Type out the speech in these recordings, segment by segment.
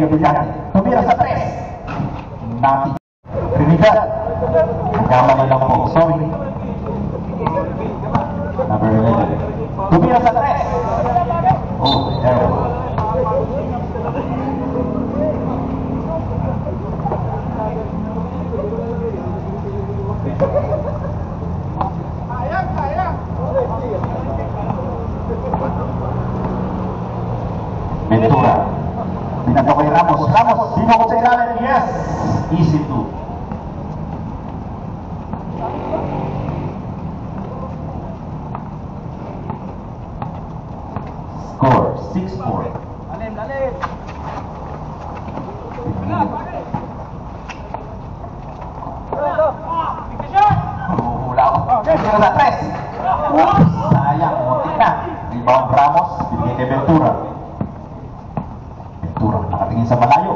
Mega Brillante. Tumira sa 3. Nati. Trinidad. Nagkamali lang po. Sorry. Number 11. Tumira sa 3. Oh, error. Ventura. Binato kay Ramos. Ramos, dinukot sa ilalim. Yes! Easy 2. Score, 6-4. Lalim, lalim. Hula ko. Ventura na 3. Oops! Sayang, muntik na. Rebound Ramos, binigay kay Ventura. Ventura, nakatingin sa malayo.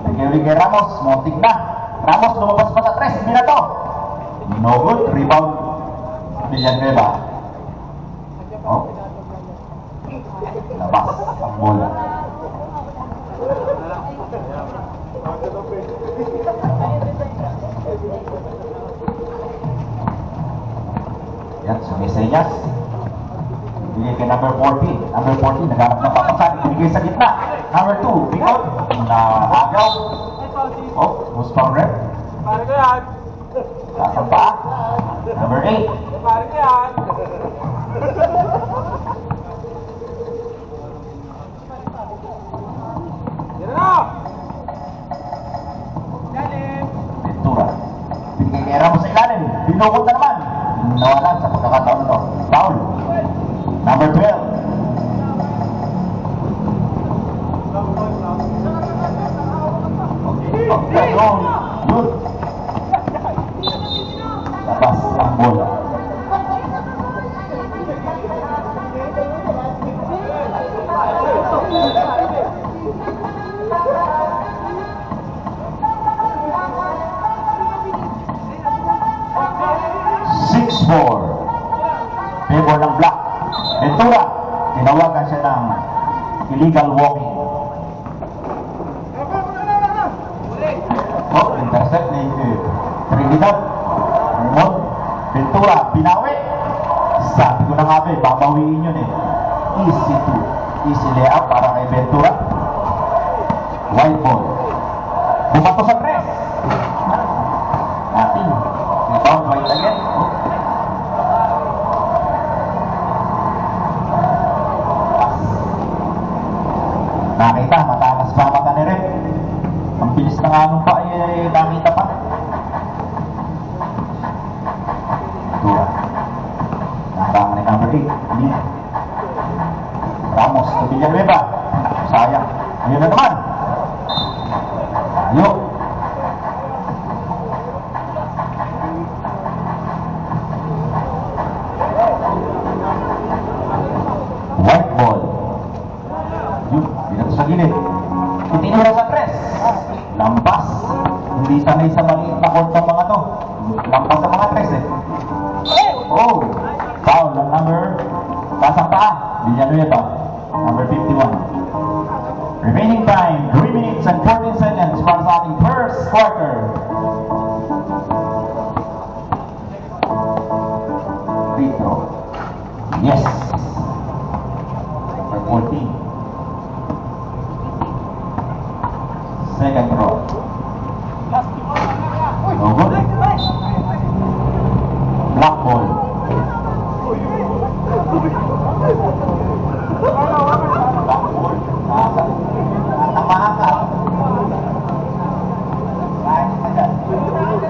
Bigay kay Ramos, muntik na. Ramos, lumabas pa sa 3. Hindi na to. No good. Rebound Villanueva. Oh. Labas ang bola. Yan, sumisenyas. Bigay kay number 14. Number 14, naghanap ng papasan. Binigay sa gitna. Number 2, Bicol. Agaw. Oh, who's found red? Pare ko yan. Lasang pa. Number 8. Pare ko yan. Yan na! Lalim. Ventura. Binigay kay Ramos sa ilalim. Binukot na naman. Nawalan sa pagkakataon na to. Foul. Number 12. Pagkaroon. Yun. Labas ang bola. Favor ng black. Ventura, tinawagan siya ng illegal walking. Oh, intercept ni Trinidad. Remote. Ventura, pinawi. Sabi ko na nga ba, babawiin yun eh. Easy to. Easy layup para kay Ventura. White ball. Bumato sa 3. Natin. Rebound, white again. Oh. Nakita, matakas pa mata ni Rep. Ang bilis ng anong pa ay nakita pa. Ventura. Nakakama ni number 8. Ramos, to Villanueva. Sayang. Ayun na naman. Tayo. White ball. Yun, dito sa gilid. Itinura sa 3. Lampas. Hindi sanay sa maliit na court ng mga to. Lampas sa mga 3 eh. Oh! Foul ng number. Tasang paa. Villanueva. Number 51. Remaining time, 3 minutes and 14 seconds para sa ating first quarter. Free throw. Yes. Number 14. Second throw. No good. Black ball.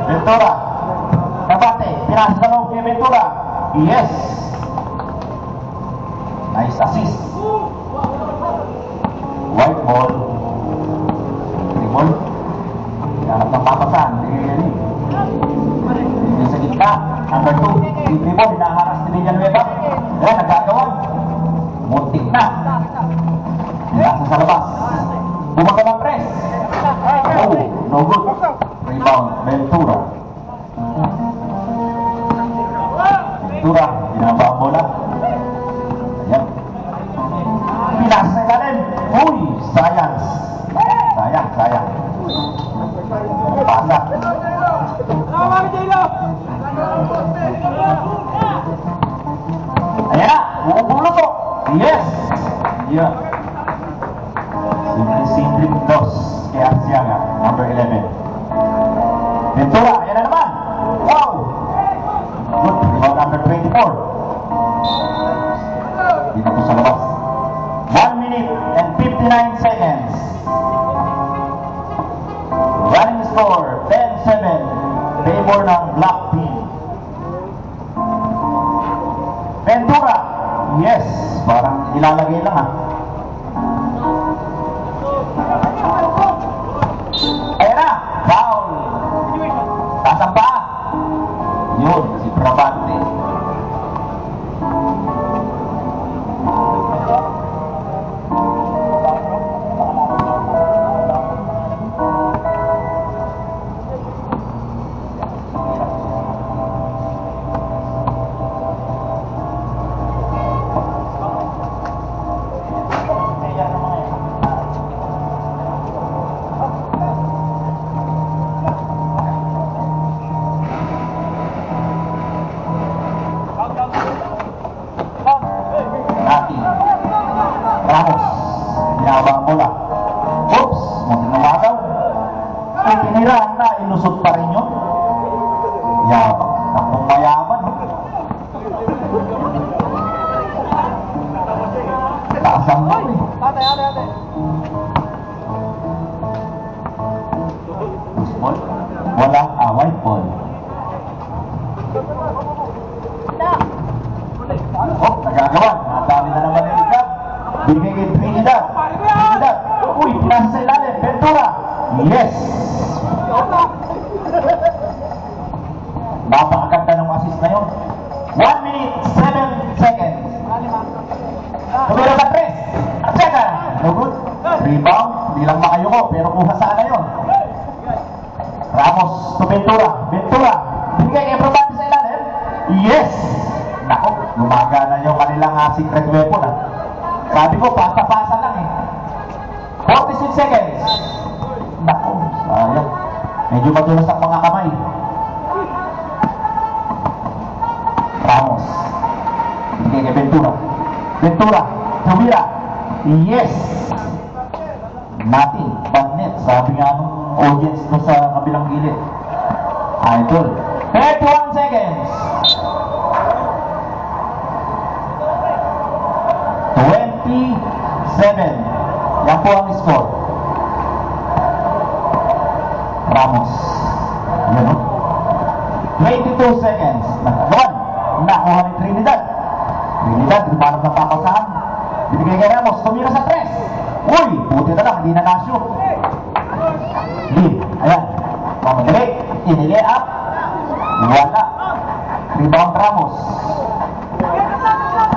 Ventura. Nabate. Pinasa sa loob ni Ventura. Yes. Nice assist. White ball. Dribble. Hanap ng papasan. Hindi sa gitna. Number 2. Yung dribble. Hinaharas ni Villanueva. Ayan, nagkagawa. Muntik na. Pinasa sa labas. Bumaga ng press. Oh, no good. Rebound, Ventura. Ventura, binaba ang bola. Ayan. Pinasa sa ilalim. Uy, sayang. Sayang. Simple dos kay Arciaga, number 11. Ventura, ayan na naman. Wow! Good, rebound number 24. Dito po sa labas. 1 minute and 59 seconds. Running score, 10-7. Favor ng Black Team. Ventura, yes. Parang ilalagay lang ha. Ayan na, foul. Tasampa. Yun, si Brabante. Nati. Ramos. Yabang bola. Oops, muntin na mataw. Ay, tinirahan na, ilusot pa rin yun. Yabang. Takong mayaman. Taasang mo eh. Ball? Wala, white ball. Oh, nagagawan. Nadami na naman yung ikap. Binigay kay Trinidad. Trinidad. Uy, pinasa sa ilalim. Ventura. Yes. Napakaganda ng assist na yun. 1 minute, 7 seconds. Tumira sa 3. Arcega. No good. Rebound. Hindi lang makayuko, pero kuha sana yun. Ramos to Ventura. Ventura. Binigay kay Brabante sa ilalim. Yes. Nako, gumagana yung kanilang secret weapon ha. Sabi ko, pasa-pasa lang eh. 46 seconds. Nako, sayang. Medyo madulas ang mga kamay. Ramos. Hindi kay Ventura. Ventura, tumira. Yes. Natin, bagnet. Sabi nga nung audience no sa kabilang gilid. Idol. 31 seconds. 27. Yan po ang score. Ramos. Yan o. 22 seconds. Nakagawan. Nakuha ni Trinidad. Trinidad, lumanap ng papasahan. Binigay kay Ramos. Tumira sa 3. Uy, buti na lang. Hindi na na-shoot. Lead. Ayan. Pamagay. Inilay up. Wala. Rebound Ramos.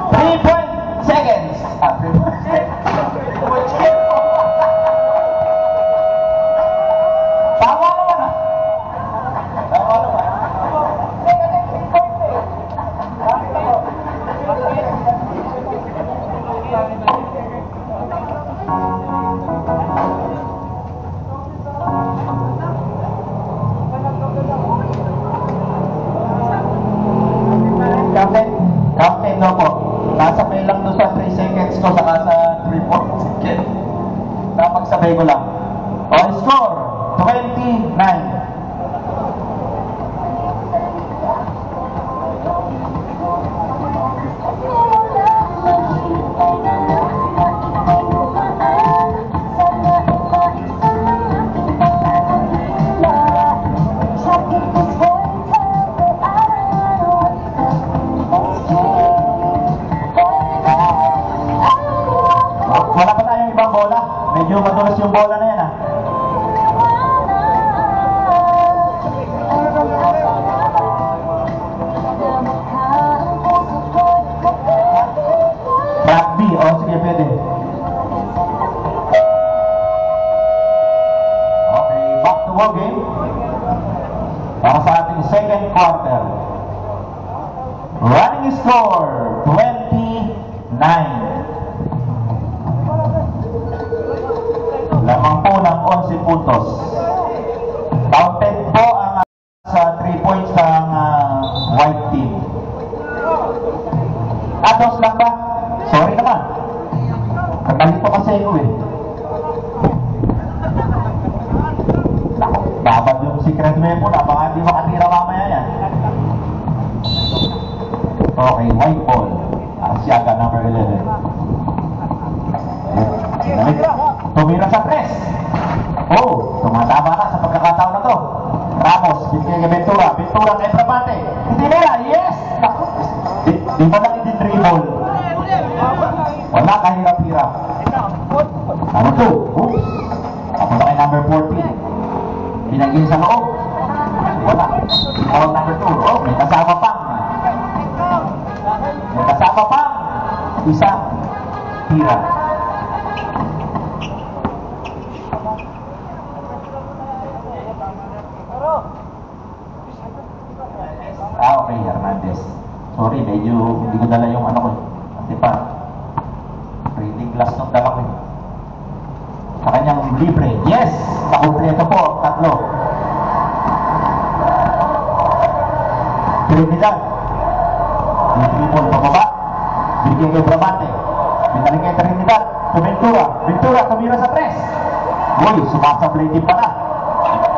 3 point seconds. 3 point seconds. Tama naman ah. Tama naman. Captain no po. Nasa may lang doon sa 3 seconds ko saka sa 3 seconds. Napagsabay ko lang. O, score 29. Wala pa tayong ibang bola. Medyo madulas yung bola na yan ah. Rugby. O sige, pwede. Okay, back to ball game. Para sa ating second quarter. Running score 29. Lamang po ng 11 puntos. Counted po ang sa 3 points ng white team. Dos lang ba? Sorry naman. Katalito kasi ako eh. Babad yung secret weapon, baka hindi makatira mamaya yan. Okay, white ball. Arsiaga, number 11. Tumira sa press. Oh, tumatama na sa pagkakataon na to. Ramos, bigyan kay Ventura. Ventura kay Bramante. Hindi nila, yes! Di ba lang i-dribble? Wala kahirap-hirap. Number 2. Oops. Tapos na kay number 14. Binagin sa loob. Wala. Foul number 2. Oh, may kasama pang. May kasama pang. Isang tira. Okay, Hernandez. Sorry, medyo hindi ko dala yung ano ko. Kasi pa, reading glass nung dala ko. Sa kanyang libre. Yes! Nakumpleto po. Tatlo. Trinidad. Dribble pababa. Bigyan kay Bramante. Binalik kay Trinidad. To Ventura. Ventura tumira sa press. Uy, sumasablay din pala.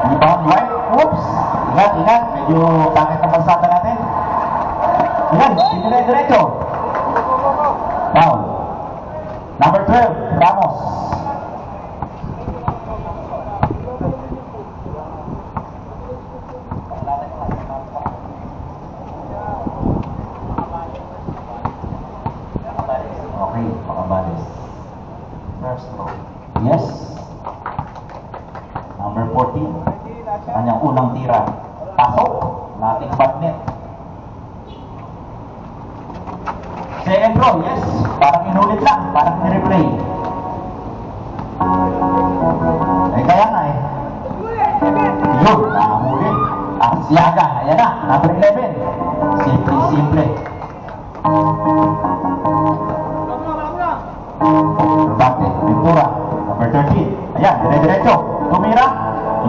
Rebound right. Oops! Ingat, ingat. Medyo pangit ang pagsata natin. Ingat, dire-diretso. Foul. Number 12, Ramos. Okay, Pakabalis. First throw. Yes. Number 14. Sa kanyang unang tira. Pasok. Nating bagnet. Second throw, yes. Parang inulit lang. Parang ni-replay. Eh, kaya nga eh. Yun, nakamulit. Arsiaga, ayan na. Number 11. Simple-simple. Bate, Ventura. Number 13. Ayan, dire-diretso. Tumira.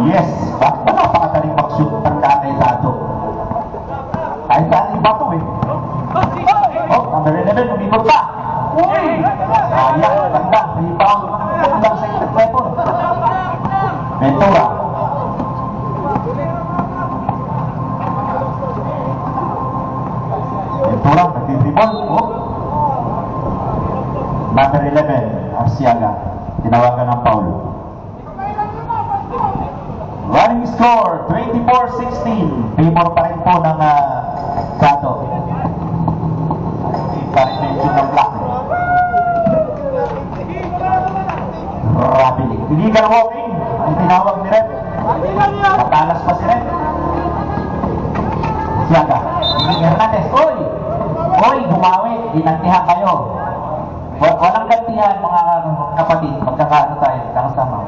Yes. Bakit ba napakadaling mag-shoot pagkakaisado? Kahit saan iba to eh. Oh, number 11, umikot pa. Uy! Sayang, ganda. Rebound. Gandang secret weapon. Ventura. Ventura, nagtitibol. Oh. Number 11, Arsiaga. Tinawagan ng foul. Running score, 24-16. Favor pa rin po ng Sato. Pari-mention ng black. Rapidly. Illegal walking. Ang tinawag ni Red. Matalas pa si Red. Siaga. Hernandez. Oy! Oy, gumawi. Inantihan kayo. Walang gantihan mga kapatid. Magkakaano tayo. Kakasama.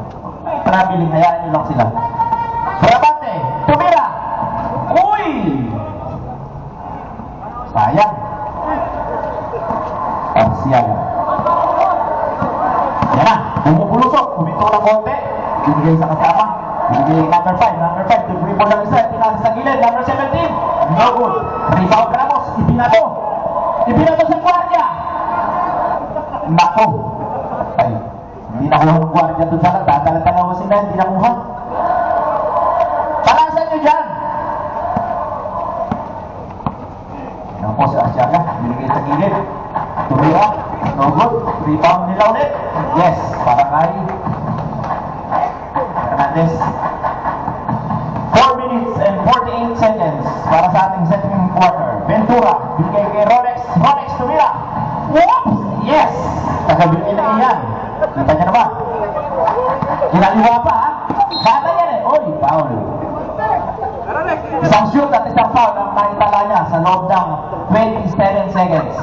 Traveling. Hayaan nyo lang sila. Bramante. Tumira. Uy! Sayang. Arsiaga. Yan na. Bumubulusok. Huminto ng konti. Binigay sa kasama. Binigay number 5. Number 5. Dribble lang isa. Tinasa sa gilid. Number 17. No good. Rebound Ramos. Ibinato. Ibinato sa gwardiya. Nako. Ay. Hindi nakuha ng gwardiya doon sa lata. Talatanawa sila. Hindi nakuha. Palasan nyo dyan. Yan po si Arsiaga. Binigay sa gilid. Tumira. No good. Rebound nila ulit. Yes. Para kay Hernandez. 4 minutes and 48 seconds para sa ating second quarter. Ventura. Binigay kay Rolex. Rolex tumira. Whoops! Yes! Tagabigay na iyan. Kita niya naman. Kinaliwa pa ha. Sana yan eh. Oy, foul. Isang shoot at isang foul ang naitala niya sa loob ng 27 seconds.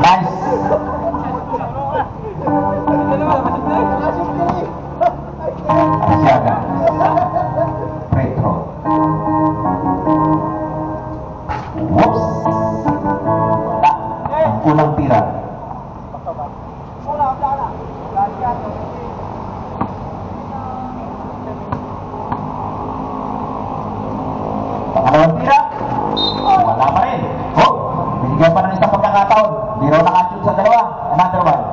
Nice. Arsiaga. Retro. Whoops. Ang unang tira. Pangalawang tira. Wala pa rin. Oh, binigyan pa ng isang pagkakataon. Hindi raw nakashoot sa dalawa. Another one.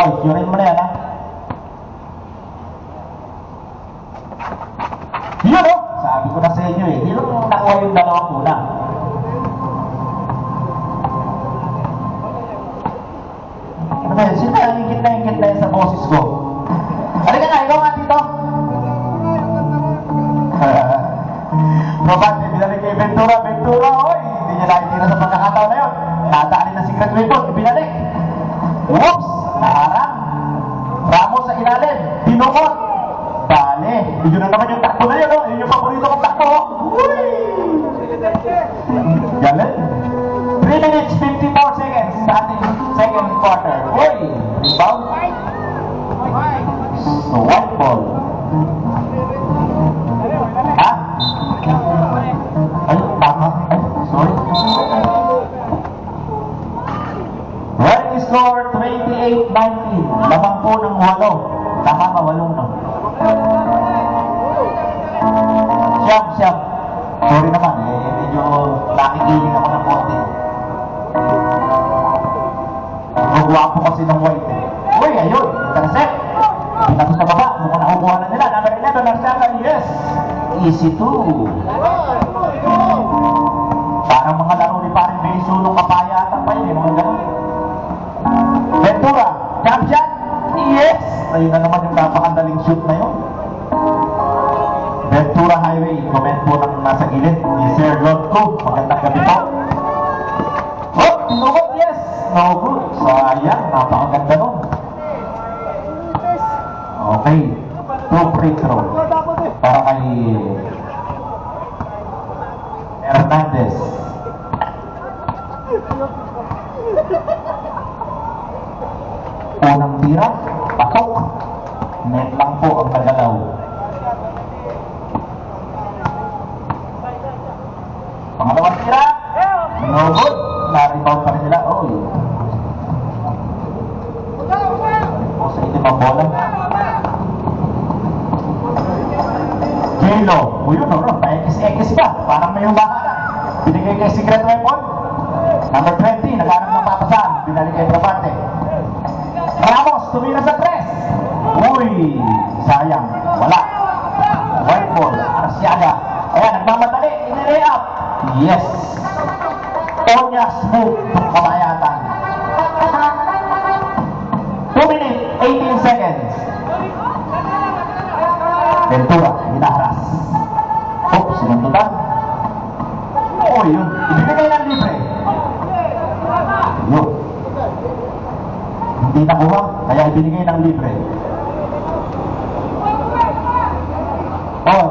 Oy, curein mo na yan, ha? Yun, oh! Sabi ko na sa inyo, eh. Yun yung nakuha yung dalawang una. Ano ba yun? Sino yung ingit na yan sa boses ko? Halika nga, ikaw nga dito. Probante, binalik kay Ventura. Ventura, oy! Hindi niya nakitira sa pagkakataon na yun. Nadali na secret weapon, ibinalik. Whoops! Naharang. Ramos sa ilalim. Binukot. Dali. Yun na naman yung takbo na yun, oh. Yun yung paborito kong takbo, oh. Uy! Galing. 3 minutes, 54 seconds sa ating second quarter. Uy! Rebound. So, white ball. Ha? Ay, tama. Ay, sorry. Running score 28-19. Lamang po ng 8. Tama ba? 8 no? Siyam. Sorry naman eh. Medyo nakikiling ako ng konti. Gwapo kasi ng white eh. Uy, ayun. Intercept. Pinato sa baba. Mukhang nakukuha na nila. Number 11, Marcelo. Yes. Easy 2. Parang mga laro ni Paring Beso nung kapayatan pa yun. Mga ganun. Ventura. Jump shot. Yes. Ayun na naman yung napakadaling shoot na yun. Ventura Highway. Comment po ng nasa gilid. Ni Sir Lodco. Magandang gabi po. Oh, tinukot. Yes. No good. So, ayan. Napakaganda nun. Okay. 2 free throw. Para kay Hernandez. Unang tira. Patok. Net lang po ang nagalaw. Pangalawang tira. No good. Na-rebound pa rin sila. Oh, yun. O sa itim ang bola. J-Lo. O yun, no? Pa-X pa. Parang may humaharang. Binigay kay secret weapon. Number 20. Naghanap ng papasan. Binalik kay Trabante. Ramos. Tumira sa press. Uy. Sayang. Wala. White ball. Arsiaga. Ayan. Nagmamadali. Inilay up. Yes. Tonya smooth. Kamayatan. 2 minutes. 18 seconds. Ventura, hinaharas. Oh, sinuntutan. Oh, yun. Ibinigay ng libre. Yun. Hindi nakuha, kaya ibinigay ng libre. Oh.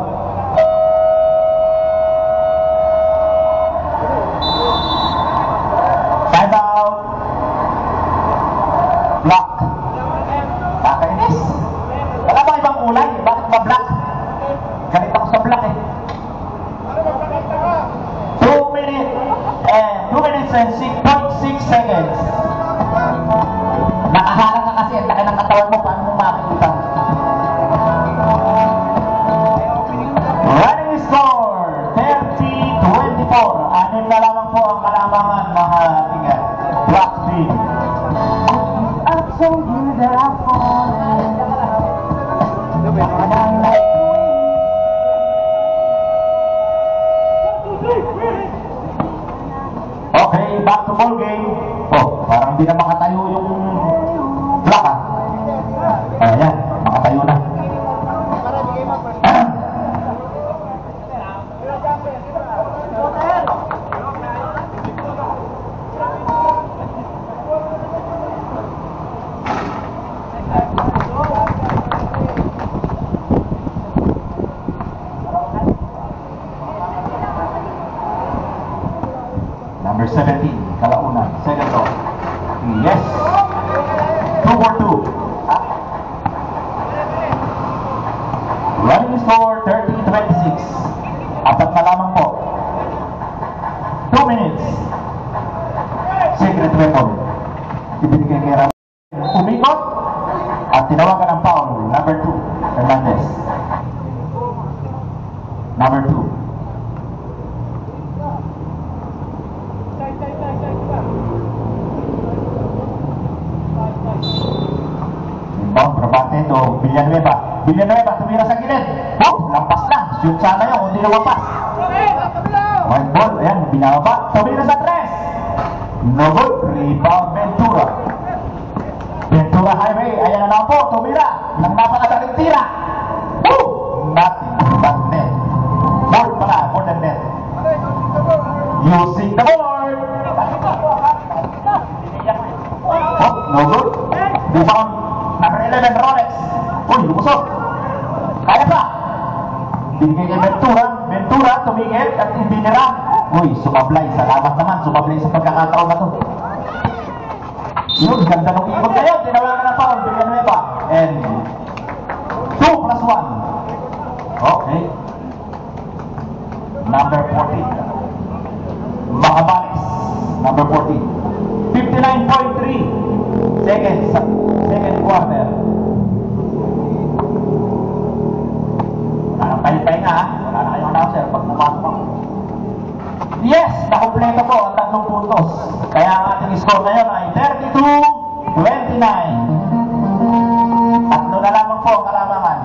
Time out. Block. Kakainis. Wala bang ibang kulay? Bakit ba black? Galit ako sa black eh. 2 minutes and 6.6 seconds. Nakaharang ka kasi, ang laki ng katawan mo, paano mo makikita? Running score 30-24. Anim na lamang po ang kalamangan mga ating black team. I told you that I fallen. Okay, back to ball game. Oh, parang hindi na makatayo yung black ah. Ayan, makatayo na. Number 17, Kalaunan, second row. Yes. 2 for 2. Running score 30-26. Apat na lamang po. 2 minutes. Secret weapon. Ibinigay kay Ram. Umikot at tinawagan ng foul. Number 2, Hernandez. Number 2. Ito, Villanueva. Villanueva, tumira sa gilid. Oh, lampas lang. Shoot sana yun, hindi lumampas. White ball, ayan, binaba. Tumira sa 3. No good. Rebound Ventura. Ventura Highway, ayan na lang po, tumira. Nang napakadaling tira. Woo! Nothing but net. More pala, more than net. Using the board. Oh, no good. Rebound, number 11, Rolex. Uy, lumusok. Kaya pa. Binigay kay Ventura. Ventura, tumigil at ibinira. Uy, sumablay. Salamat naman, sumablay sa pagkakataon na to. Yun, ganda ng ikot kayo. Tinawagan ng foul, Villanueva. And 2 plus 1. Okay. Number 14. Makabales. Number 14. 59.3 seconds. Second quarter. Wala nang pahinga ha. Wala na kayong announcer pag napasok ako. Yes! Nakompleto po ang 3 puntos. Kaya ang ating score ngayon ay 32-29. Tatlo na lamang po ang kalamangan.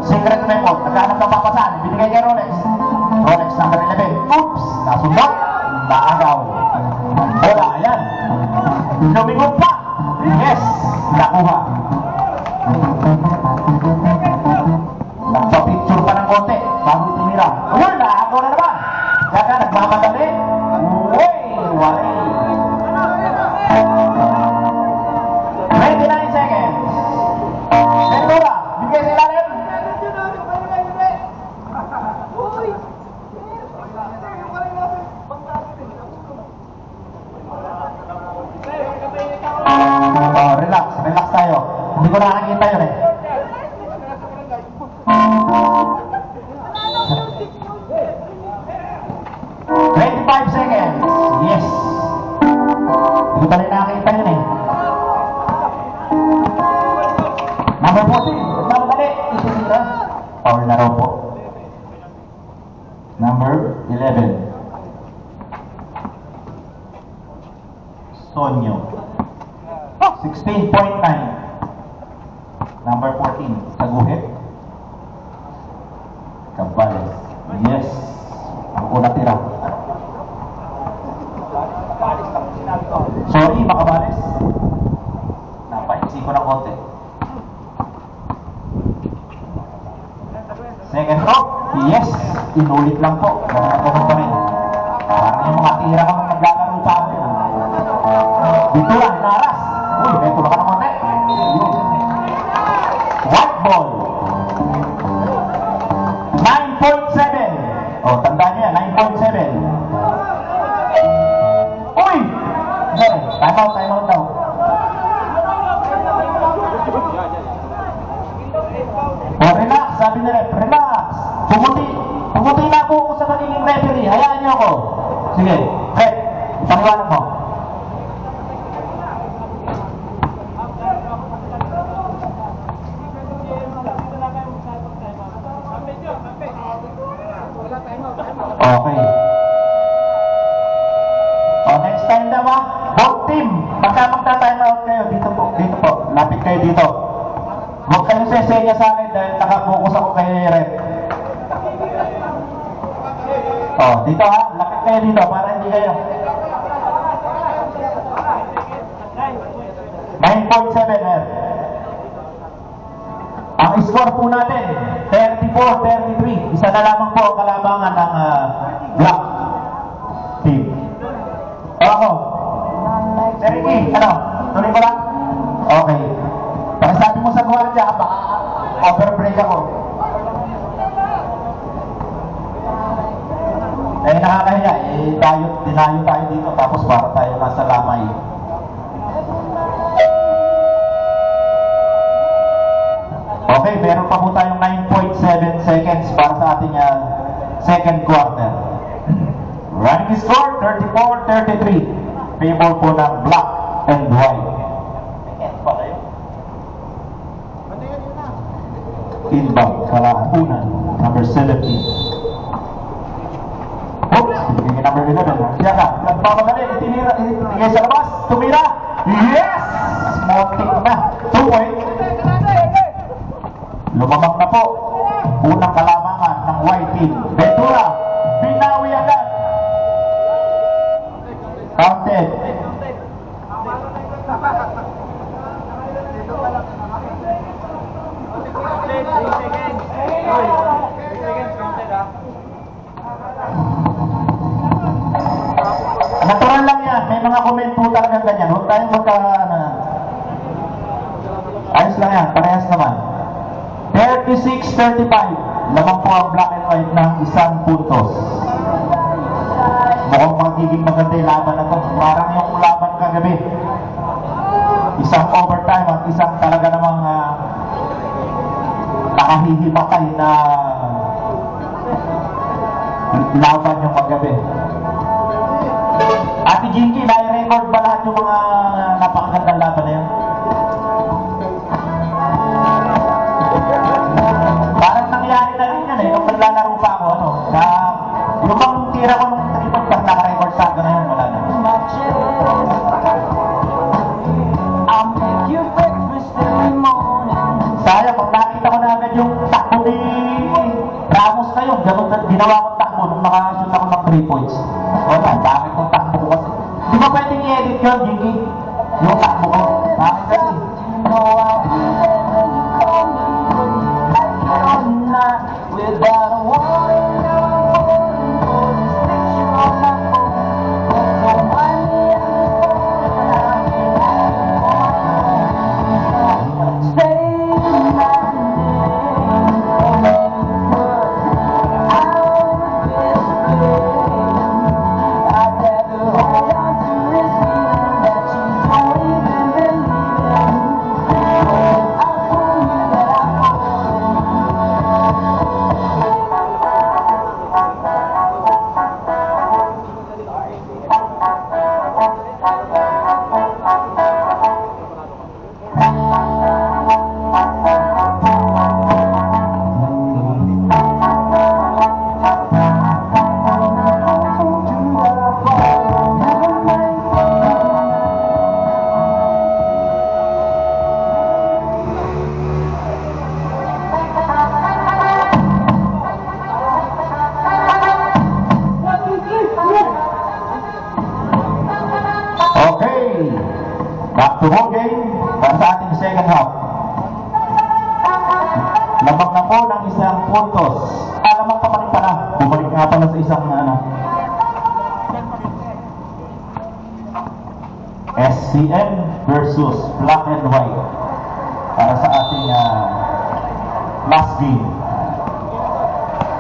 Secret remote. Naghanap ng papasan. Binigay kay Rolex. Rolex number 11. Oops! Nasundot. Naagaw. Bola. Ayan. Lumingon pa. Yes! Nakuha. Nagpa-picture pa ng konti bago itinira. Ayun! Naagaw na naman. Kaya nagmamadali. Uy! Wali. 29 seconds. Ventura. Bigay sa ilalim. Oh, relax. Relax tayo. Hindi ko nakakita yun eh. Seconds. Yes. Hindi ko tayo nakakita yun eh. Number 14. Nagmamadali. Itinira. Power na raw po. Number 11. Sonyo. 16.9. Number 14. Saguhit. Cabales. Yes. Ang una tira. Sorry, Makabales. Napaisi ko ng konti. Second throw. Yes. Inulit lang po. Ganun pa rin. Parang yung mga tira ka nung naglalaro pa ako. Dito lang, naras. Uy, may tulak ka ng konti. White ball. 9.7. Oh, tandaan niya, 9.7. Uy! Time out daw. Oh, relax, sabi ni ref, relax. Pumuti na po ako sa magiging referee. Hayaan niyo ako. Sige, ref, ipaniwanan mo. Okay. Oh, next time daw ha, both team, pagka magta-time out kayo, dito po, lapit kayo dito. Huwag kayong sesenya sa akin dahil nakapokus ako kay ref. Oh, dito ha, lapit kayo dito para hindi kayo. 9.7 ref. Ang score po natin, 34-33. Isa na lamang po ang kalamangan ng Black team. O ako, Sir Ricky, ano? Tuloy ko lang? Okay. Pakisabi mo sa gwardiya, baka overbreak ako. Eh, nakakahiya. Dinayo tayo dito, tapos para tayo nasa lamay. Okay, meron pa po tayong 9.7 seconds para sa ating second quarter. Running score, 34-33. Favor po ng black and white. Inbound, kalahapunan, number 17. Oops, hindi number 11. Siya ka, nagpapadali, itigay sa labas, tumira. Yes! Montik na. 2 point. Lumamang na po. Unang kalamangan ng white team. Ventura, binawi agad. Counted. Natural lang yan. May mga comment po talaga ganyan. Huwag tayong ayos lang yan. Parehas naman. 36-35. Lamang po ang black and white ng isang puntos. Mukhang magiging maganda yung laban na to. Parang yung laban kagabi. Isang overtime at isang talaga namang nakahihimatay na laban yung magabi. Ate Jinky, nai-record ba lahat yung mga napakagandang laban na yun? Parang nangyari na rin yan eh, nung naglalaro pa ako, na yung bang tira ko nung tripod pa naka-record sa akin ngayon, wala na. Sayang, pag nakita ko na agad yung takbo ni Ramos na yun, ginawa kong takbo nung nakashoot ako ng 3 points. Wala, bakit yung takbo ko kasi? Di ba pwedeng i-edit yun, Jinky? Yung takbo ko. Bakit kasi? Without a warning, back to home game para sa ating second half. Lamang na po ng isang puntos. Lamang pa rin pala. Bumalik nga pala sa isang SCN versus black and white para sa ating last game.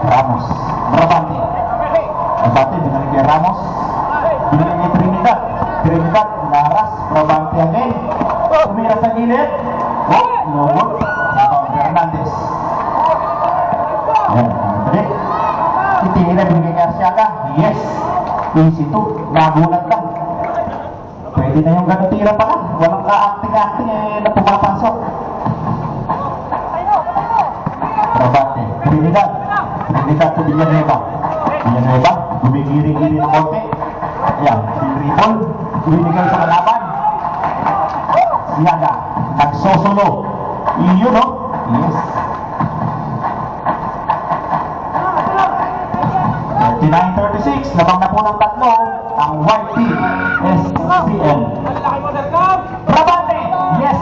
Ramos, Brabante. Brabante, binalik kay Ramos. Binalik kay Trinidad. Trinidad, naharas. Brabante again. Umira sa gilid. Oh, no good. Fernandez. Yan, balik. Itingin na binigay kay Arsiaga. Yes. Easy to. Nagulat lang. Pwede na yung ganun tira pa lang. Walang ka-acting-acting na pumapasok. Brabante. Trinidad. Trinidad to Villanueva. Villanueva. Gumigiring-giring ng konti. Ayan. Si Ripon. Binigay sa kalaban. Siaga. Nagsosolo. Iyon, no? Yes. 39-36. Labang na po ng tatlo. Ang white team. SCN. Brabante. Yes.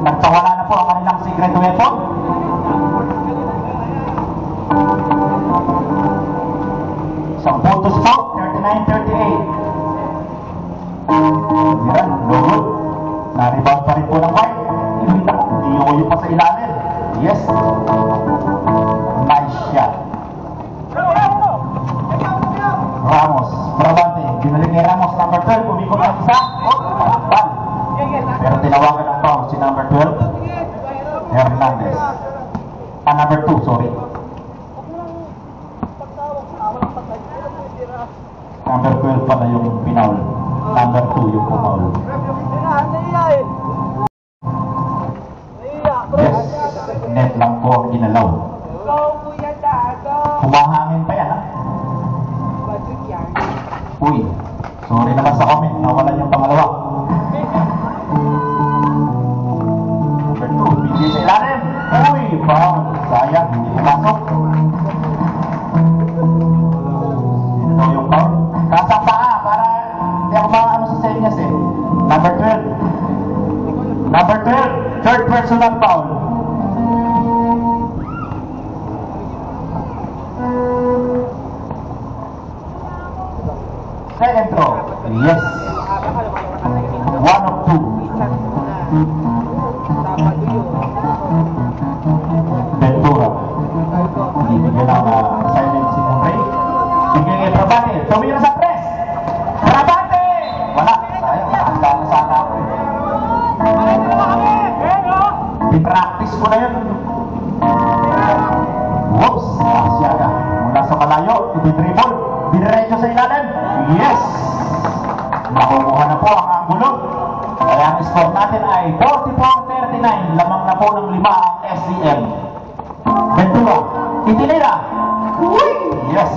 Nagpawala na po ang kanilang secret weapon. Isang puntos po. 39-38. Yan, no good. Na-rebound pa rin po ng white. Hindi pa sa ilalim. Yes. Nice shot. Ramos, Brabante. Binalik ni Ramos, number 12. Umikot ang isa. Bal. Pero tinawagan ang foul si number 12. Hernandez. Number 2, sorry. Number 12 pala yung pinaul. Number 2 yung pumaul. Yes, net lang po ang ginalaw. Humahangin pa yan, ha? Uy, sorry naman sa comment, nawalan yung pangalawa. Number 2, bigay sa ilalim. Uy, foul. personal foul. Second throw. Yes. 1 of 2. Ventura. Bibigyan ng assignment si Monray. Bigyan kay Brabante. Tumira sa press. Brabante! Wala. Sayang. Nakanda na sana ako eh. I-practice ko na yun. Whoops! Asiaga. Mula sa malayo. Dribble. Diretso sa ilalim. Yes! Nakukuha na po ang angulo. Kaya ang score natin ay 44-39. Lamang na po ng 5 ang SCM. Ventura. Itinira. Yes!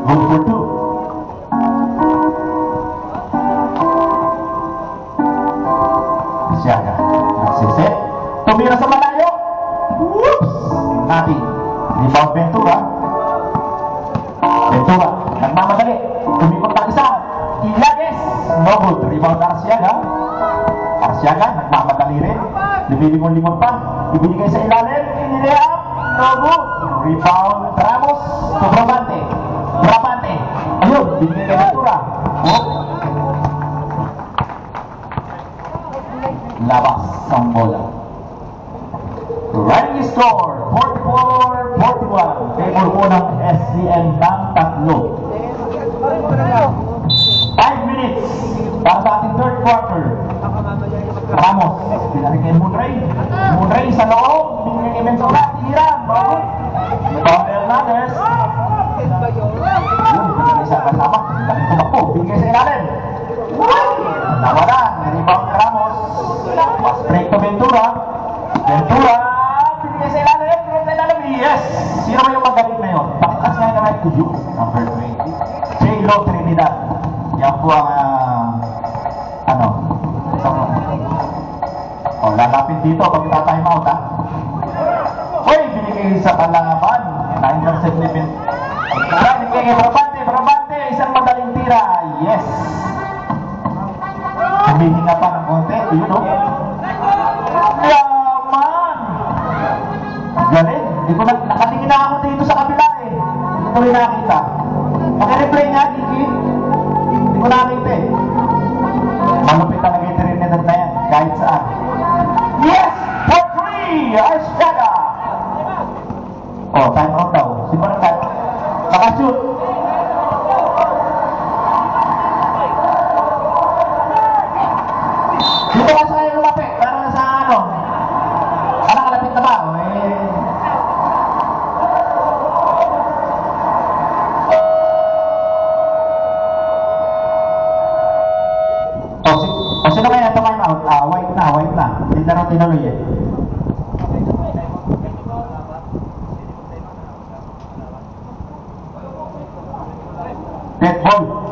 Good for 2. Asiaga. Nagsiset. Tumira sa malayo. Whoops! Nothing. Rebound Ventura. Ventura. Nagmamadali. Tumikot ng isa. Ilages. No good. Rebound Arsiaga. Arsiaga. Nagmamadali rin. Lumilingon-lingon pa. Ibinigay sa ilalim. Inilayap. No good. Rebound Ramos. To Brabante. Brabante. Ayun. Binigay kay Ventura. Oh. Labas ang bola. Running score, 44-41. Favor po ng SCM ng 3. 5 minutes para sa ating third quarter. Ramos, pinalik kay Munray. Munray sa loob, binigay kay Ventura. Tira, bawal. Tom Hernandez. Yun, binigay sa kasama. Daling tumakbo, binigay sa ilalim. Nawala, rebound ni Ramos. Pass break to Ventura. Ventura. Yes! Sino ba yung magaling na yun? Pakitas nga na right to you. Number 20. J-Lo Trinidad. Yan po ang lalapit dito pag ita-time out ha. Uy! Binigay sa kalaban. Na-intercept ni Ventura. Binigay kay Brabante. Brabante! Isang madaling tira. Yes! Humihinga pa ng konti. Yun o. Yaman! Galing! Nakatingin na ako dito sa kabila eh. Hindi ko rin nakita. Pag-replay nga, Kiki. Hindi ko nakita eh. Malupit talaga yung Trinidad na yan. Kahit saan. Yes! For 3! Arsiaga! Oh, time out daw. Siguro na. Nakashoot. Dito ka sa kayo lumapit. Pero sa ano? Kalapit na ba? Sino kaya ito time out? White na. Hindi na rin tinuloy eh. Dead ball.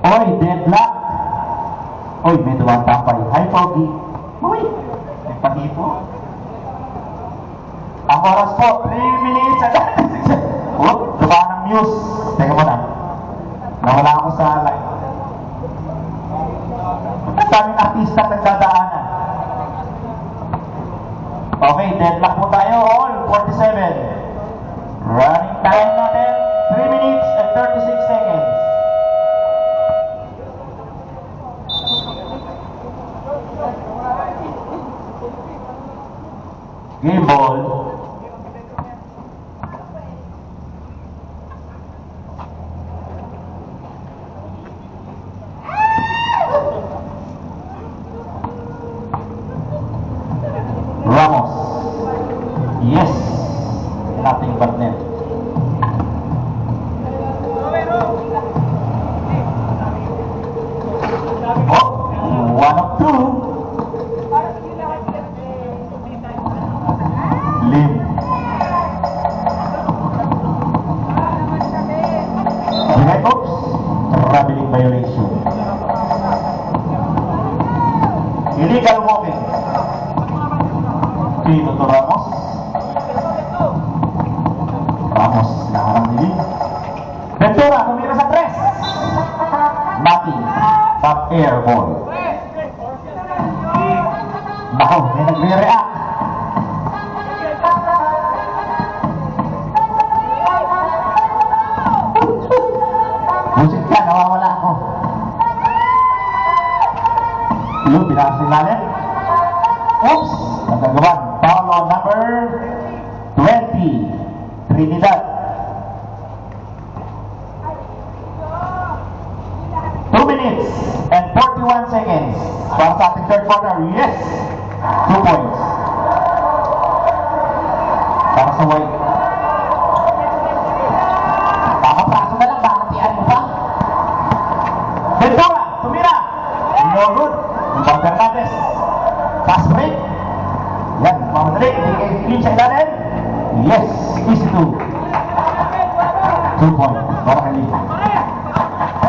Oy, deadlock. Oy, may duwang tampay. Hi, Pogi. Uy, may patipo. Ang oras po, 3 minutes. Oh, diba ng news? Teka muna. Nawala ako sa live. Ang daming artista nagdadaanan. Okay, deadlock po tayo. All 47. Running time natin, 3 minutes and 36 seconds. Game ball. Ramos. Yes. Nothing but net. Oh, 1 of 2. Lim. Okay, oops. Traveling violation. Ramos, naharang nili. Ventura, tumira sa tres. Mati, back air ball. Nako, may nagre-react. Busit ka, nawawala ako. Yung pinakasilalim. Oops! Nagagawan. Foul on number 20. Trinidad. 2 minutes and 41 seconds. Para sa ating third quarter. Yes! 2 points. Para sa white. Kakapraso na lang. Bakatian mo pa. Ventura! Tumira! No good. Ibang Fernandez. Pass break. Yan, mamadali. Bigay clean sa ilalim. Yes, easy to. 2 points. Barangay.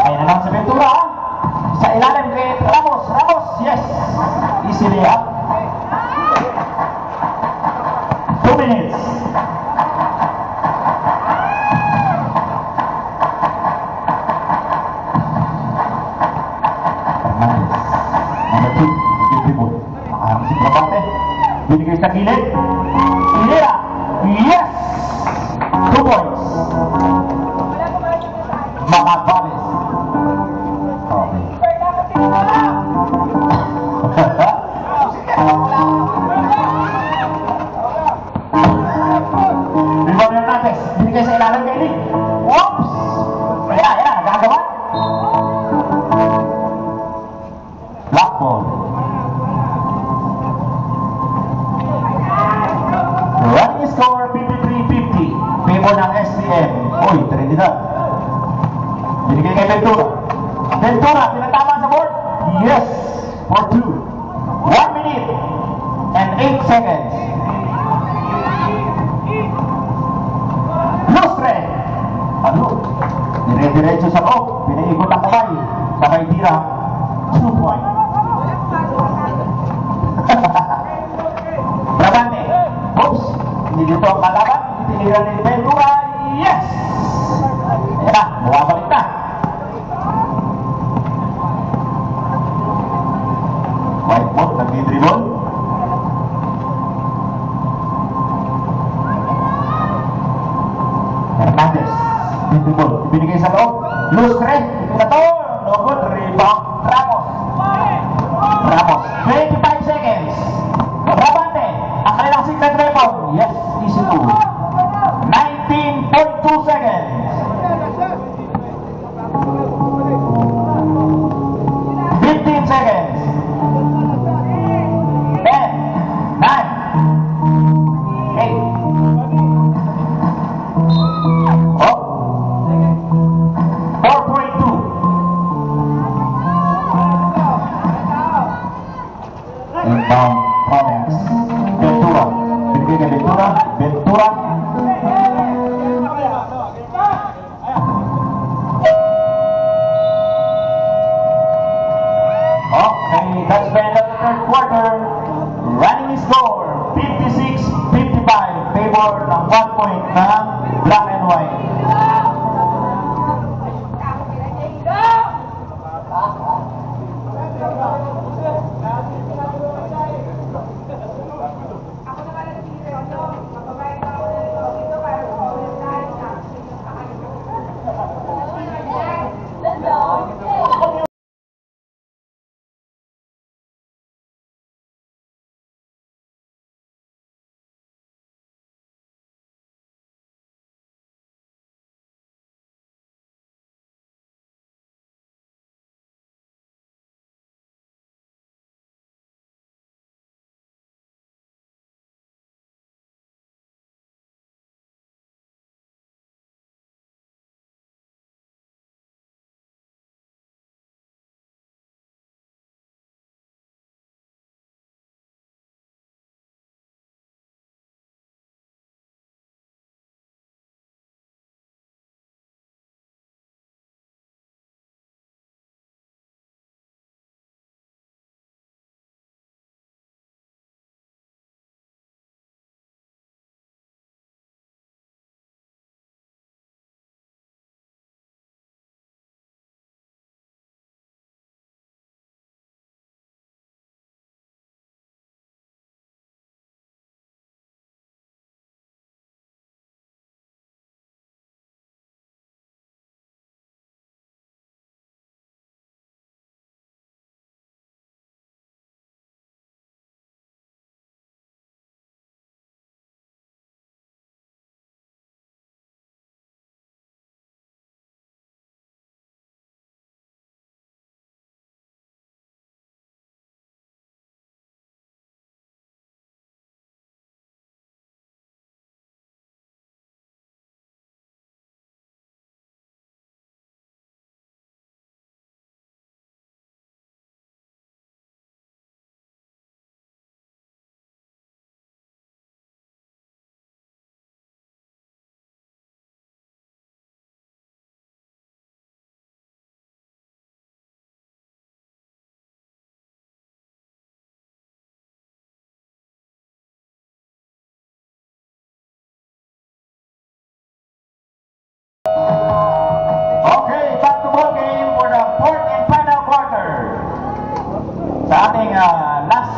Ay na lang sa Ventura. Sa ilalim kay Ramos. Ramos, yes. Easy layup. 2 minutes. Fernandez. Number 2. Beautiful. Nakaharap si Brabante. Binigay sa gilid. Ilera. Yes! 2 points. Makabales. Okay. Rebound Hernandez. Binigay sa ilalim kay Lee. Whoops! Ayan, nagagawa. Black ball. Running score 53-50. Favor ng STM. Uy, Trinidad. Binigay kay Ventura. Ventura, pinatama sa board. Yes, for 2. 1 minute and 8 seconds. Lustre. Ano? Dire-diretso sa loob. Pinaikot ang kamay. Sabay tira. 2 points. Brabante. Oops. Hindi dito ang kalaban. Tinira ni Ventura. Yes! Ayan na. Bumabalik na. Whiteboard. Nag-dribble. Hernandez. Dribble. Ibinigay sa loob. Lustre. Ito. No good. Rebound. Ramos. Ramos. 25 seconds. Brabante. Ang kanilang secret weapon. Yes. Easy to. 19.2 seconds. 15 seconds. 10, 9, 8. Oh. 4.2. Inbound comments. Ventura. Binigay kay Ventura. Ventura. Okay, that's the end of the third quarter. Running score 56-55. Favor ng 1 point ng Black and White.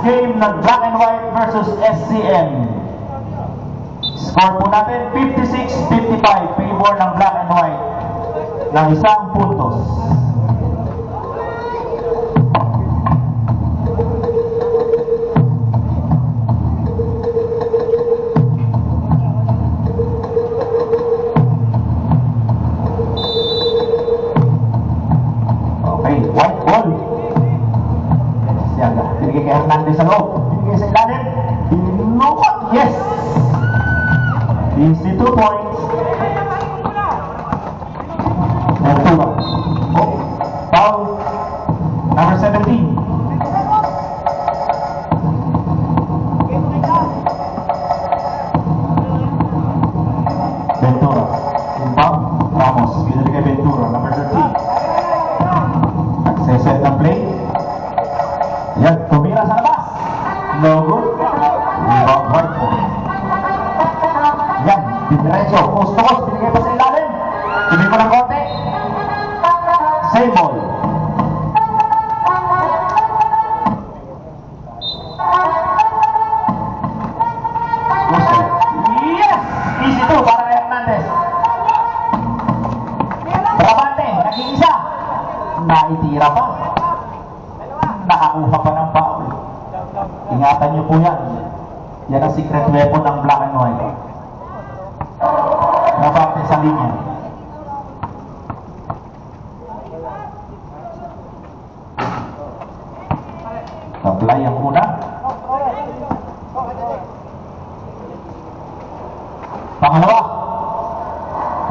game ng Black and White versus SCM. Score po natin 56-55, favor ng Black and White ng 1 puntos. Okay, white ball. Siyaga, binigay kay Hernandez sa loob, binigay sa ilalim, binukot, yes! Easy 2 points. Ventura. Oh, foul. Number 17. Ventura. Inbound. Ramos. Binili kay Ventura. Number 13. Nagseset ng play. Yan. Tumira sa labas. No good. Rebound right. Yan. Diretso. Post to post. Binigay pa sa ilalim. Tuloy ko ng konti. Same ball. Yes! Easy 2 para kay Hernandez. Brabante, naging isa. Naitira pa. Nakakuha pa ng foul. Ingatan niyo po yan. Yan ang secret weapon ng Black and White. Brabante sa linya. Apply ang una. Pangalawa.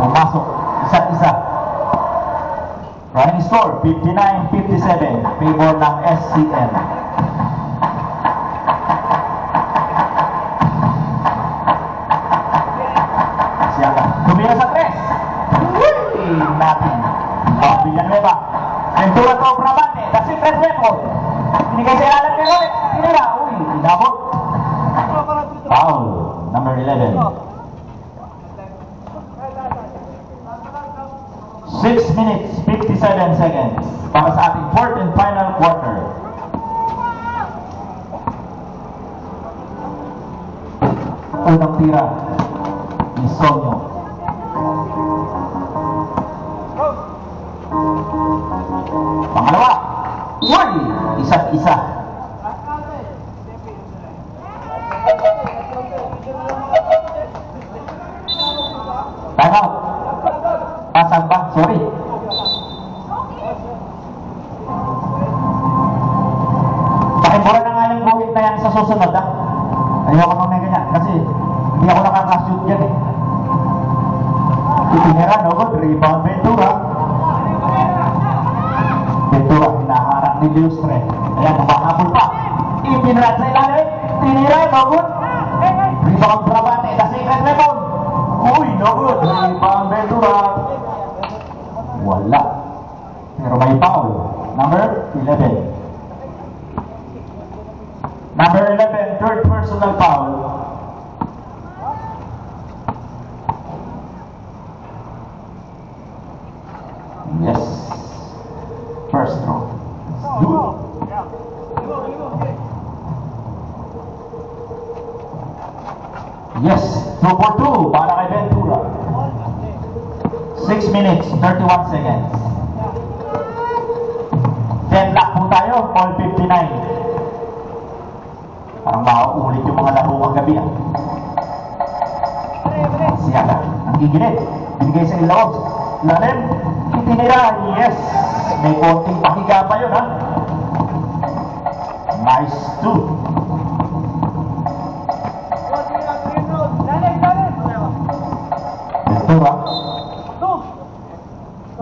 Pumasok. Isa't isa. Running score, 59-57. Favor ng SCM. Siyaga. Tumira sa 3. Uy! Natin. Villanueva. Ventura to Brabante. The secret weapon. Binigay sa ilalim kay Rolex. Tinira. Uy, inabot. Foul. Number 11. 6 minutes, 57 seconds para sa ating fourth and final quarter. Unang tira ni Sonyo. Pangalawa. Uy! Isa't isa. Time out. Pasang ba? Sorry. Pakimura na nga yung buhit na yan sa susunod, ha? Ayoko nung may ganyan kasi hindi ako nakakashoot yan, eh. Itinira, no good. Rebound Ventura. Ventura, hinaharang ni Lustre. Ayan, nakahabol pa. Ipinrad sa ilalim. Tinira, no good. Rebound Brabante, the secret weapon. Uy, no good. Rebound Ventura. Wala. Pero may foul. Number 11. Number 11, third personal foul. Yes. First throw. Do it. Yes. 2 for 2 para kay Ventura. 6 minutes, 31 seconds. 10 lock po tayo, all 59. Parang mauulit yung mga laro kagabi, ah. Siyaga, ang gigilid. Binigay sa ilaw. Lalim, itinira. Yes. May konting pahiga pa yun, ha. Nice 2. Ventura.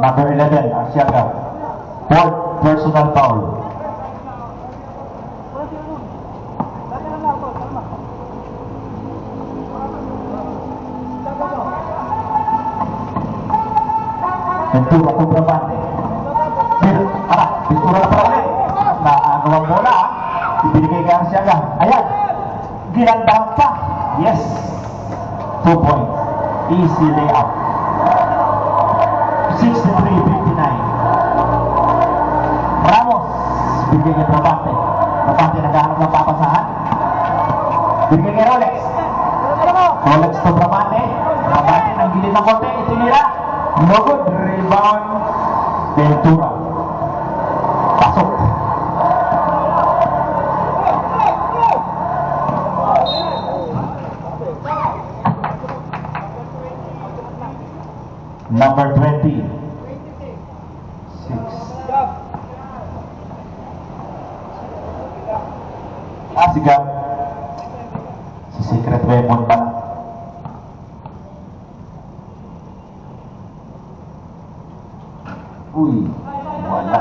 Number 11, Arsiaga. Fourth personal foul. Ventura to Brabante. Ventura na pala ulit. Naagawang bola, ha. Ibinigay kay Arsiaga. Ayan. Ginandahan pa. Yes. 2 points. Easy layup. 63-59. Ramos. Bigay kay Brabante. Brabante naghahanap ng papasahan. Binigay kay Rolex. Rolex to Bramante. Bramante ng gilid ng konti. Itinira. No good. Rebound. Ventura. Pasok. Number 20. 6. Si Gab. Si Secret Weapon pala. Uy, wala.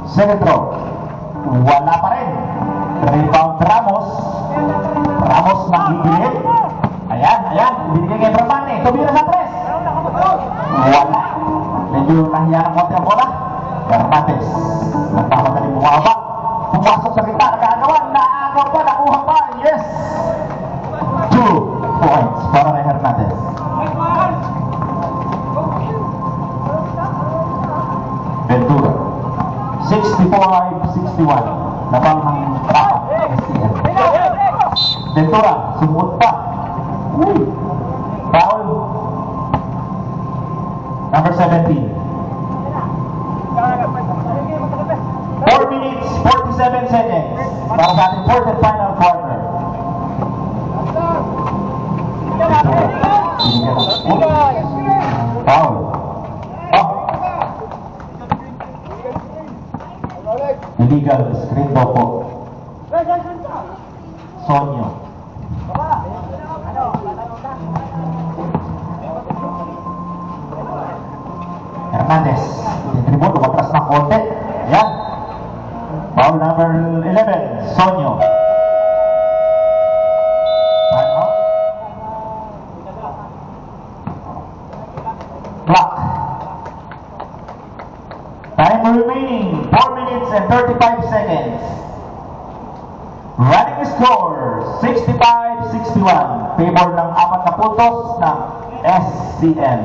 Second throw. Wala pa rin. Rebound Ramos. Ramos nagigilid. Ayan, ayan. Binigay kay Bramante. Tumira sa press. Wala. Medyo nahiya ng konti ang bola. Hernandez. Nagpapagaling bumaba. Pumasok sa kita. Nagagawa. Naagaw pa. Nakuha pa. Yes. 2 points para kay Hernandez. Ventura. 65-61. Labang ng trapa. STM. Ventura. Sumuot pa. Uy. Foul. Number 17. 4 minutes, 47 seconds. Para sa ating fourth and final quarter. Foul. Oh. Illegal screen daw po. Sonyo. Hernandez. Tintribut, umatras ng konti. Ayan. Foul number 11, Sonyo. Time out. Clock. Time remaining, 4 minutes and 35 seconds. Running score, 65-61. Favor ng 4 na puntos ng SCM.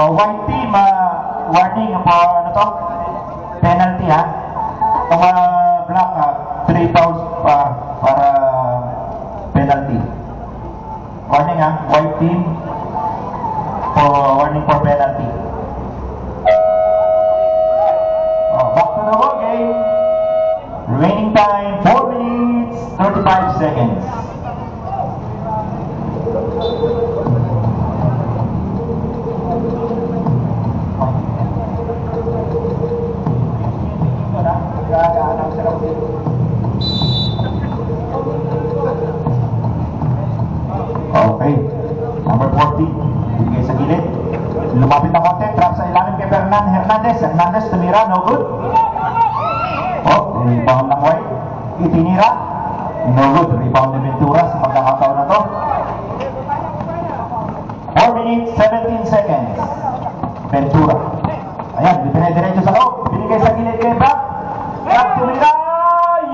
White team, warning po, ano to? Penalty ha? Itong black, 3 fouls para penalty. Warning ha? White team, warning for penalty. Back to the ball game. Remaining time, 4 minutes, 35 seconds. Okay. Number 40. Bigay sa gilid. Lumapit na konti. Trap sa ilalim kay Hernandez. Hernandez tumira. No good. Rebound ng White. Itinira. No good. Rebound ni Ventura sa pagkakataon na to. 4 minutes, 17 seconds. Ventura. Ayan. Dipinay-diretso sa loob. Binigay sa gilid kay Brad. Brad tumira.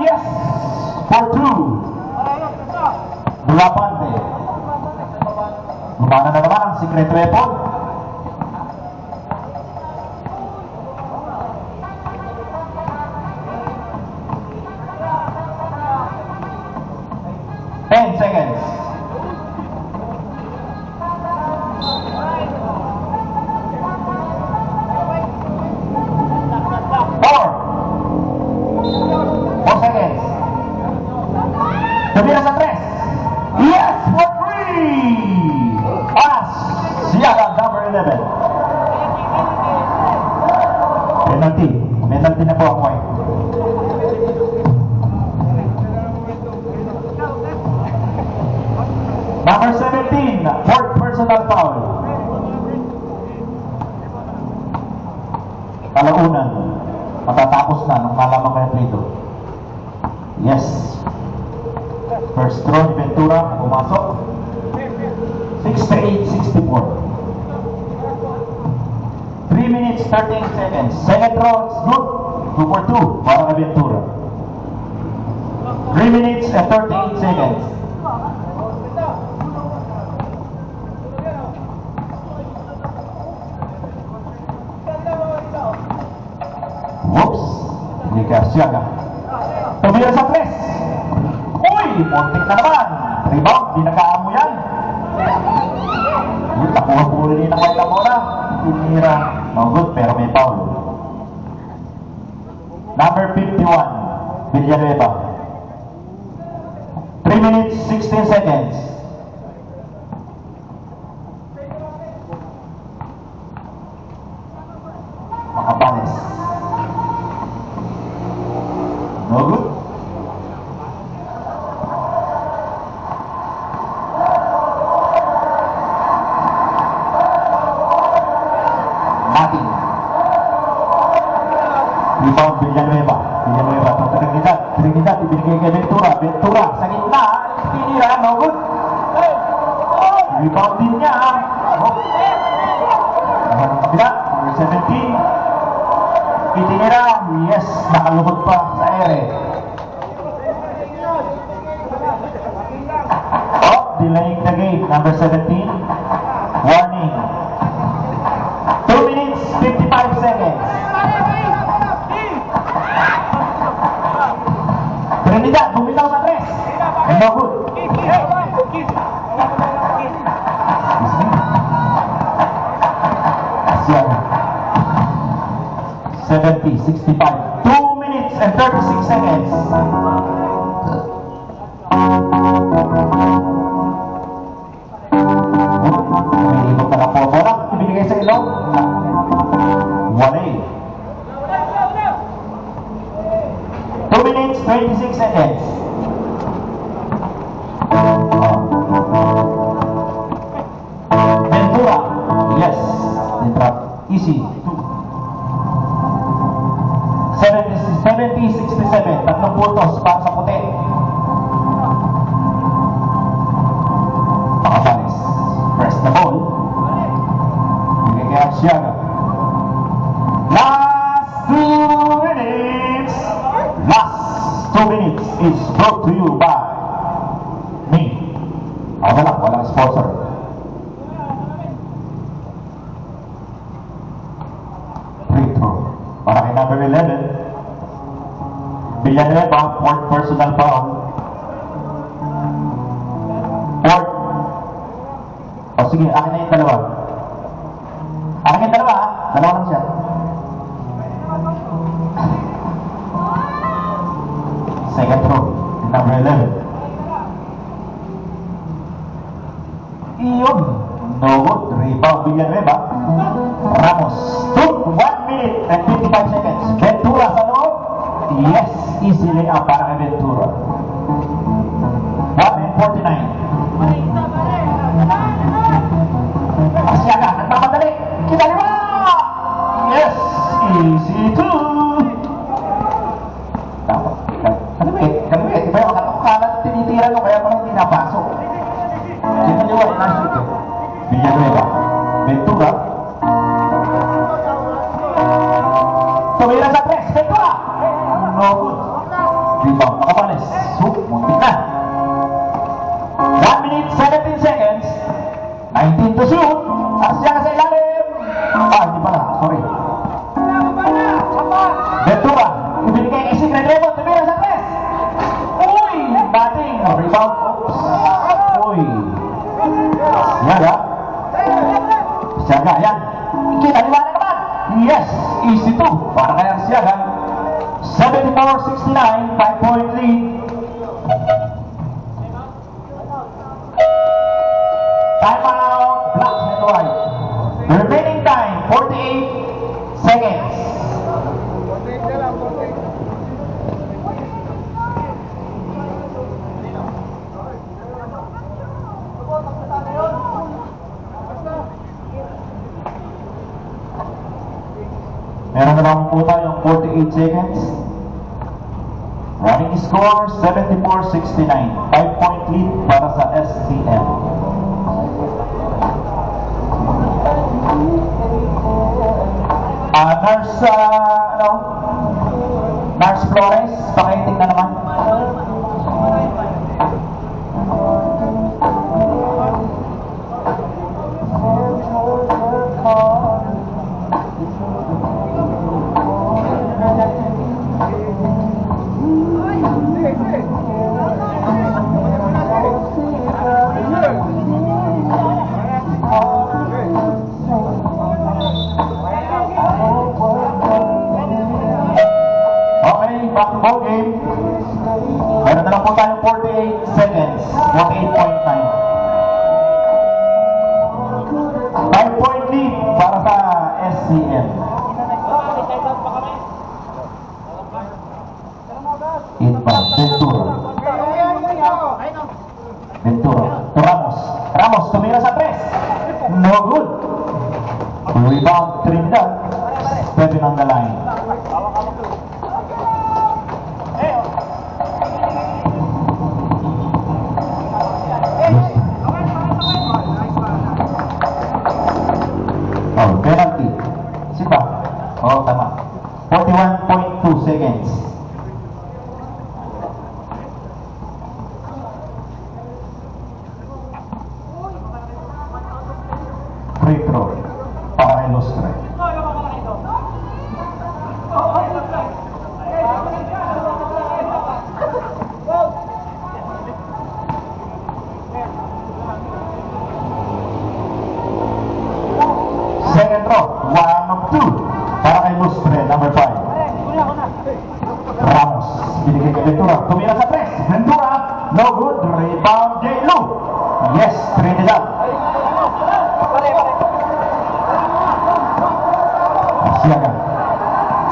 Yes! For 2. Bulapante. Gumana na naman ang secret weapon. Seconds. 4 seconds. Tumira sa 3. Yes, for 3. Pass. Siaga, number 11. Penalty. Penalty na po ang White. na nung nalaman ko yung play to. Yes. First throw ni Ventura, pumasok. 68-64. 3 minutes, 13 seconds. Second throw, it's good. 2 for 2 para kay Ventura. 3 minutes and 38 seconds. Whoops! Hindi ka siyaga. Tumira sa press. Uy! Muntik na naman. Rebound, di nakaamo yan. Yung takuha-pulo rin ang white muna. Tumira. No good, pero may foul. Number 51, Villanueva. 3 minutes, 16 seconds. Makapanes. No good. Nothing. Rebound Villanueva. Villanueva sa Trinidad. Trinidad ibinigay kay Ventura. Ventura sa gitna. Tinira. No good. Rebound din niya. Oh. Naman ang kabila. Number 17. Itinira. Yes. Nakalubot pa sa ere. Oh. Delaying the game. Number 17. Warning. 2 minutes, 55 seconds. Trinidad, bumitaw sa press. No good. Excuse me. Asian. 70, 65. 2 minutes and 36 seconds. Umiikot na lang po. Bola, ibinigay sa ilaw. Wala eh. 2 minutes, 26 seconds. Ventura. Yes. Ventura. Easy. 70-67. Tatlong puntos para sa puti. Makapalis. Press the ball. Bigay kay Arsiaga. Last 2 minutes. Last 2 minutes is brought to you by me. Ako lang, walang sponsor. Free throw. Para kay number 11. Villanueva, fourth personal foul. Fourth. O sige, akin na yung dalawa. Akin yung dalawa, ha? Dalawa lang siya. Second throw, number 11. Iyon. No good. Rebound Villanueva. Ramos. Took 1 minute and 55 seconds. Ventura sa loob. Yes, easily up para kay Ventura. 1 and 49. Asiaga, nagmamadali. Kinaliwa! Yes, easy two. Kaliwit. Iba yung kanan tinitira nyo, kaya parang pinapasok. Kinaliwa, inashoot eh. Villanueva. Ventura. Tumira sa press. Ventura! No good. Rebound. Makapalis. Muntik na. 1 minute, 17 seconds. 19 to shoot. Arsiaga sa ilalim. Hindi pala. Sorry. Ventura. Ibinigay kay Secret Rebound. Tumira sa press. Uy! Batting. Rebound. Oops. Uy. Arsiaga. Arsiaga. Yan. Kinaliwa na naman. Yes. Easy 2. Para kay Arsiaga. 74-69, 5-point lead. Time out, black and white. The remaining time, 48 seconds. Meron na lang po tayong 48 48 seconds. Running score 74-69. 5-point lead para sa SCM. Nars Flores, pakiting na naman. Okay, back to ball game. Meron na lang po tayong 48 seconds. 48.9. 5-point lead para sa SCM. Inbound, Ventura. Ventura. Ramos. Ramos, tumira sa press. No good. Rebound, Trinidad. 7 on the line. Oh, penalty. Sipa. Oh, tama. 41.2 seconds. Free throw. Para Ilustre. Second throw. 1 of 2. Para kay Ilustre, number 5. Ramos. Binigay kay Ventura. Tumira sa press. Ventura. No good. Rebound, J. Lu. Yes, Trinidad. Siaga.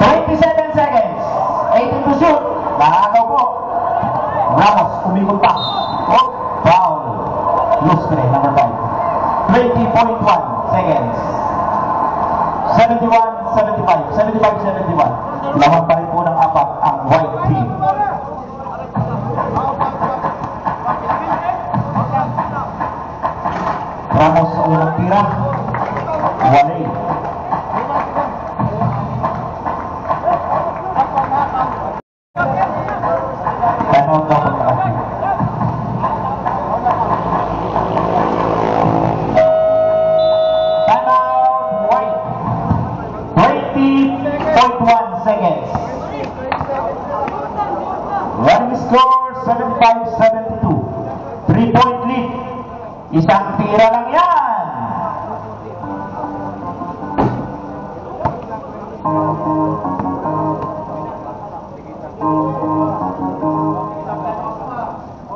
27 seconds. 18 to shoot. Nakagaw po. Ramos, umikot pa. Oh, foul. Lustre, number 5. 20.1 seconds. 71-75. 75-71. Lawan pa rin po ng apat ang white team. Ramos sa unang tira. Walay. Timeout na pagkakasya. Timeout, white. 20.1 seconds. Running score 75-72. 3-point lead. Isang tira lang yan.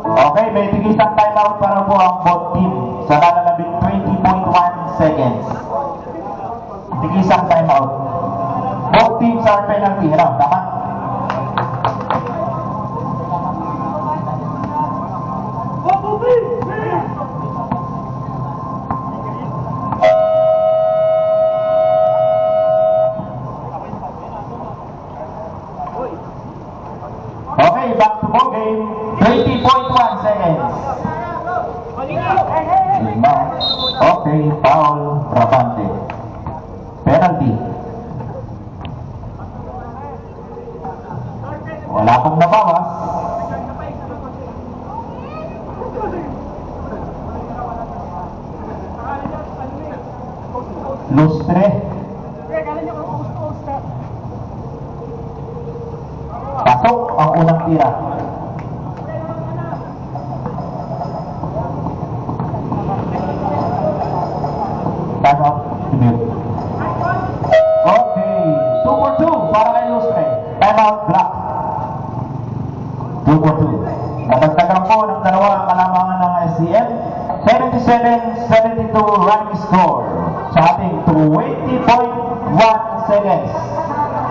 Okay, may tigisang timeout para po ang both team sa nalalabing 20.1 seconds. Tigisang timeout. Both teams are penalty. Ano? Tama? Okay, back to ball game. 20.1 seconds. Okay, foul, Brabante. Penalty. Wala pong nabawas. Lustre. Pasok ang unang tira. Time out. Okay. 2 for 2 para kay Lustre. Time out, block. 2 for 2. Natagtagan po ng dalawang kalamangan ng SCM. 77-72 running score sa ating 20.1 seconds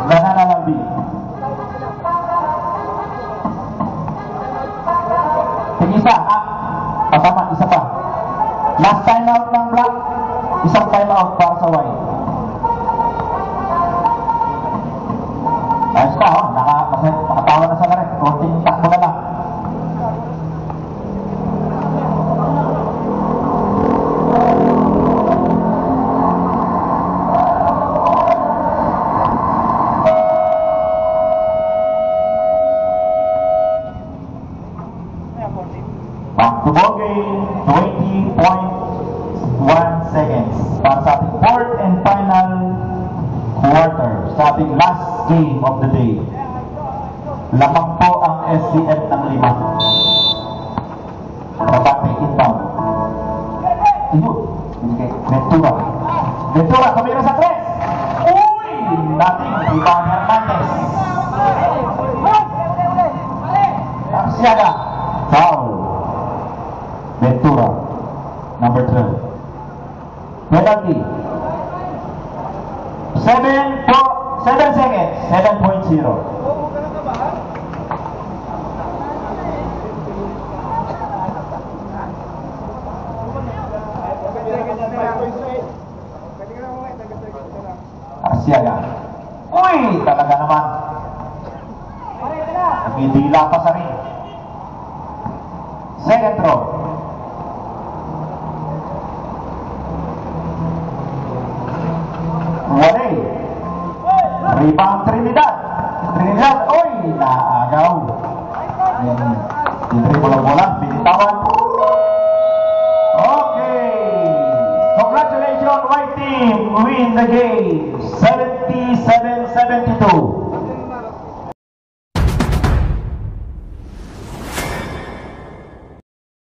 na nananalbi. Isa, patama, isa pa. Last time out ng black, isang time out para sa white. Nice konting takbo na lang. Back to ball game, 20.1 seconds para sa ating fourth and final quarter, sa ating last game of the day. Lamang po ang SCF ng 5. Rabate inbound. Ayun, Ventura. Ventura, tumira sa 3. Uy! Dating rebound Hernandez. Arsiaga. Foul. Ventura, number 12. Penalty. 7 seconds. 7.0. Arsiaga. Uy! Talaga naman. Nagidila pa sa ring. Second throw. Wale. Rebound Trinidad. Trinidad, oy! Naagaw. Tinribol ang bola. Binitawan. Okay. Congratulations, white team. Win the game. 77-72.